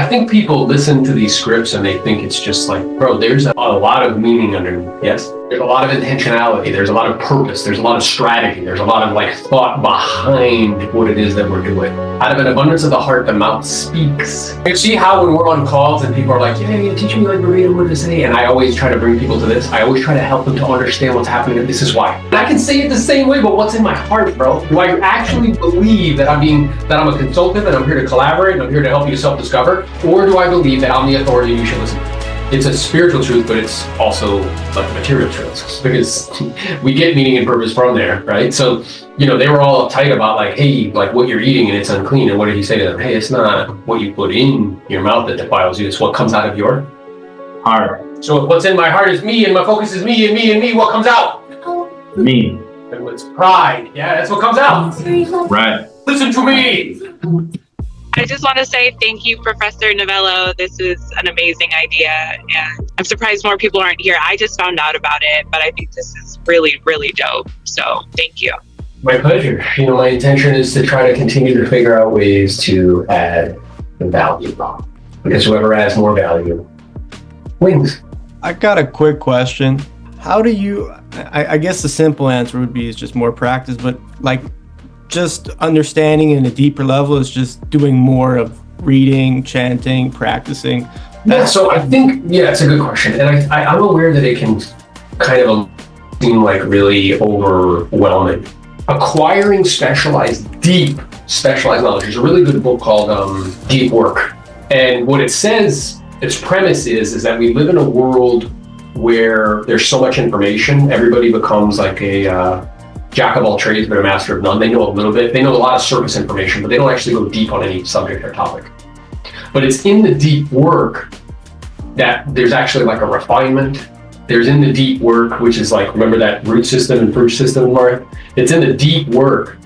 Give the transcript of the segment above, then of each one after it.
I think people listen to these scripts and they think it's just like, bro, there's a lot of meaning underneath. Yes. There's a lot of intentionality. There's a lot of purpose. There's a lot of strategy. There's a lot of like thought behind what it is that we're doing. Out of an abundance of the heart, the mouth speaks. You see how when we're on calls and people are like, yeah, teach me like verbatim what to say. And I always try to bring people to this. I always try to help them to understand what's happening. And this is why. And I can say it the same way, but what's in my heart, bro? Do I actually believe that I'm a consultant and I'm here to collaborate and I'm here to help you self-discover? Or do I believe that I'm the authority and you should listen? It's a spiritual truth, but it's also like material truths because we get meaning and purpose from there, right? So, they were all uptight about like, hey, like what you're eating and it's unclean. And what did he say to them? Hey, it's not what you put in your mouth that defiles you. It's what comes out of your heart. So if what's in my heart is me and my focus is me and me and me, what comes out? Me. And what's pride? Yeah, that's what comes out. Right. Listen to me. I just want to say thank you, Professor Novello. This is an amazing idea, and I'm surprised more people aren't here. I just found out about it, but I think this is really, really dope. So thank you. My pleasure. My intention is to try to continue to figure out ways to add value, because whoever adds more value wins. I got a quick question. How do you, I guess the simple answer would be it's just more practice, but like, just understanding in a deeper level is just doing more of reading, chanting, practicing. So I think, it's a good question. And I'm aware that it can kind of seem like really overwhelming. Acquiring deep specialized knowledge. There's a really good book called Deep Work. And what it says, its premise is that we live in a world where there's so much information, everybody becomes like a jack of all trades, but a master of none. They know a little bit. They know a lot of surface information, but they don't actually go deep on any subject or topic. But it's in the deep work that there's actually like a refinement. There's in the deep work, which is like, remember that root system and fruit system, Mark? It's in the deep work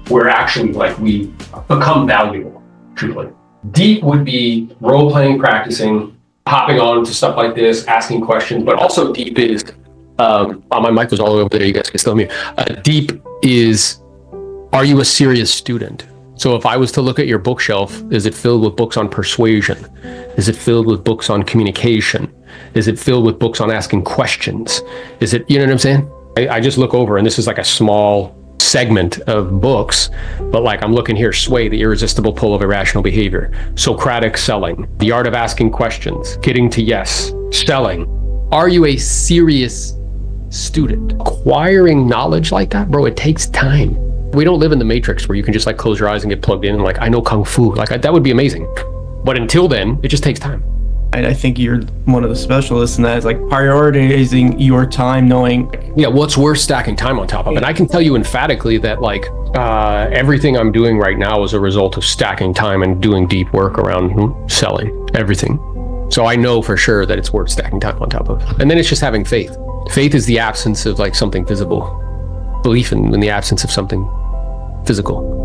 where actually like we become valuable, truthfully. Deep would be role-playing, practicing, hopping on to stuff like this, asking questions, but also deep is my mic was all the way over there. You guys can still hear me. Deep is, are you a serious student? So if I was to look at your bookshelf, is it filled with books on persuasion? Is it filled with books on communication? Is it filled with books on asking questions? Is it, you know what I'm saying? I just look over and this is like a small segment of books, but like I'm looking here, Sway, The Irresistible Pull of Irrational Behavior, Socratic Selling, The Art of Asking Questions, Getting to Yes, Selling. Are you a serious student? Acquiring knowledge like that, bro, it takes time. We don't live in the Matrix where you can just like close your eyes and get plugged in and like, I know Kung Fu. Like that would be amazing. But until then, it just takes time. And I think you're one of the specialists in that. It's like prioritizing your time, knowing. Yeah, what's worth stacking time on top of? And I can tell you emphatically that like everything I'm doing right now is a result of stacking time and doing deep work around selling everything. So I know for sure that it's worth stacking time on top of. And then it's just having faith. Faith is the absence of like something visible. Belief in the absence of something physical.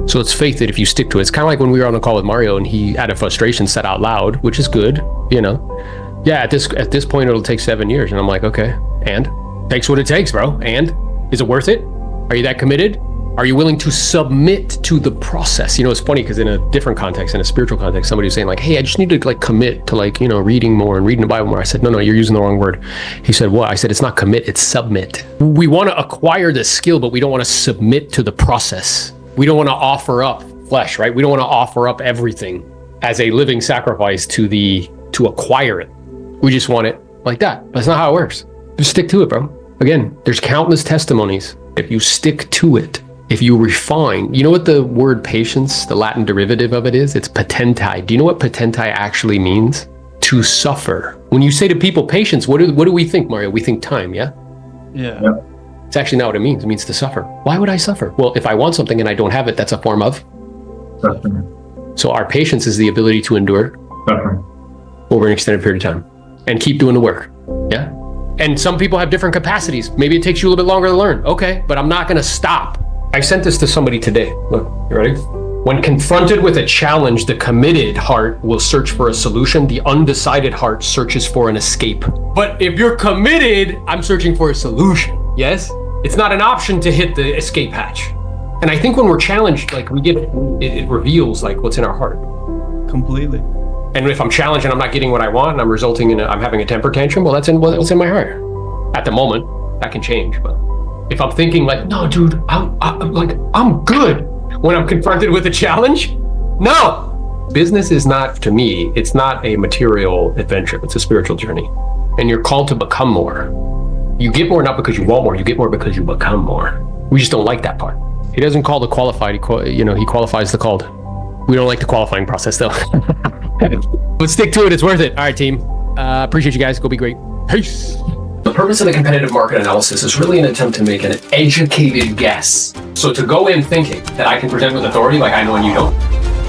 So it's faith that if you stick to it, it's kind of like when we were on a call with Mario and he out of frustration said out loud, which is good, yeah, at this point it'll take 7 years. And I'm like, okay, and takes what it takes, bro. And is it worth it? Are you that committed? Are you willing to submit to the process? It's funny because in a different context, in a spiritual context, somebody was saying like, hey, I just need to like commit to like, reading more and reading the Bible more. I said, no, you're using the wrong word. He said, what? I said, it's not commit, it's submit. We want to acquire this skill, but we don't want to submit to the process. We don't want to offer up flesh, right? We don't want to offer up everything as a living sacrifice to acquire it. We just want it like that. That's not how it works. Just stick to it, bro. Again, there's countless testimonies. If you stick to it, if you refine, you know what the word patience, the Latin derivative of it is? It's patenti. Do you know what patenti actually means? To suffer. When you say to people patience, what do we think, Mario? We think time, yeah? Yeah. Yep. It's actually not what it means. It means to suffer. Why would I suffer? Well, if I want something and I don't have it, that's a form of suffering. So our patience is the ability to endure Suffering. over an extended period of time and keep doing the work, yeah? And some people have different capacities. Maybe it takes you a little bit longer to learn. Okay, but I'm not gonna stop. I sent this to somebody today. Look, you ready? When confronted with a challenge, the committed heart will search for a solution. The undecided heart searches for an escape. But if you're committed, I'm searching for a solution. Yes? It's not an option to hit the escape hatch. And I think when we're challenged, like it reveals like what's in our heart. Completely. And if I'm challenged and I'm not getting what I want and I'm resulting in I'm having a temper tantrum, well, that's in what's in my heart. At the moment, that can change. But if I'm thinking like, no, dude, I'm good when I'm confronted with a challenge, no. Business is not, to me, it's not a material adventure. It's a spiritual journey. And you're called to become more. You get more not because you want more. You get more because you become more. We just don't like that part. He doesn't call the qualified. He qualifies the called. We don't like the qualifying process though. But stick to it. It's worth it. All right, team. Appreciate you guys. Go be great. Peace. The purpose of the competitive market analysis is really an attempt to make an educated guess. So to go in thinking that I can present with authority like I know and you don't,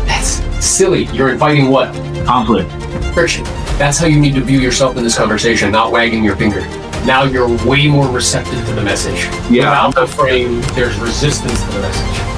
that's silly. You're inviting what? Conflict. Friction. That's how you need to view yourself in this conversation, not wagging your finger. Now you're way more receptive to the message. Yeah. Without the frame, there's resistance to the message.